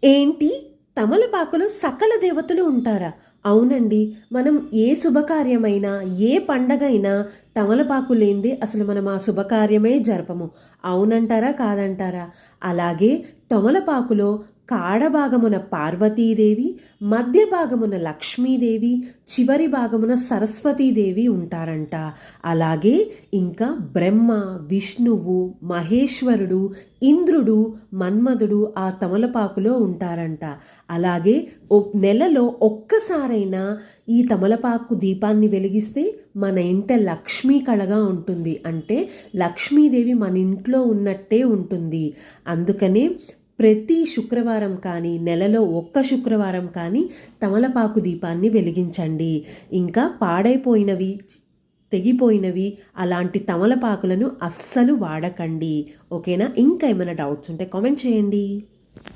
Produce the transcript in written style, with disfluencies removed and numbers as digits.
ఏంటి? తమలపాకులో సకల దేవతలు ఉంటారా? అవునండి. మనం ఏ శుభకార్యమైనా, ఏ పండగైనా తమలపాకు లేనిదే అసలు మనం ఆ శుభకార్యమే జరపము. అవునంటారా? కాదంటారా? అలాగే తమలపాకులో కాడ భాగమున పార్వతీదేవి, మధ్య భాగమున లక్ష్మీదేవి, చివరి భాగమున సరస్వతీదేవి ఉంటారంట. అలాగే ఇంకా బ్రహ్మ, విష్ణువు, మహేశ్వరుడు, ఇంద్రుడు, మన్మధుడు ఆ తమలపాకులో ఉంటారంట. అలాగే నెలలో ఒక్కసారైనా ఈ తమలపాకు దీపాన్ని వెలిగిస్తే మన ఇంట లక్ష్మీ కళగా ఉంటుంది. అంటే లక్ష్మీదేవి మన ఇంట్లో ఉన్నట్టే ఉంటుంది. అందుకనే ప్రతి శుక్రవారం కానీ, నెలలో ఒక్క శుక్రవారం కానీ తమలపాకు దీపాన్ని వెలిగించండి. ఇంకా పాడైపోయినవి, తెగిపోయినవి అలాంటి తమలపాకులను అస్సలు వాడకండి. ఓకేనా? ఇంకా ఏమైనా డౌట్స్ ఉంటే కామెంట్ చేయండి.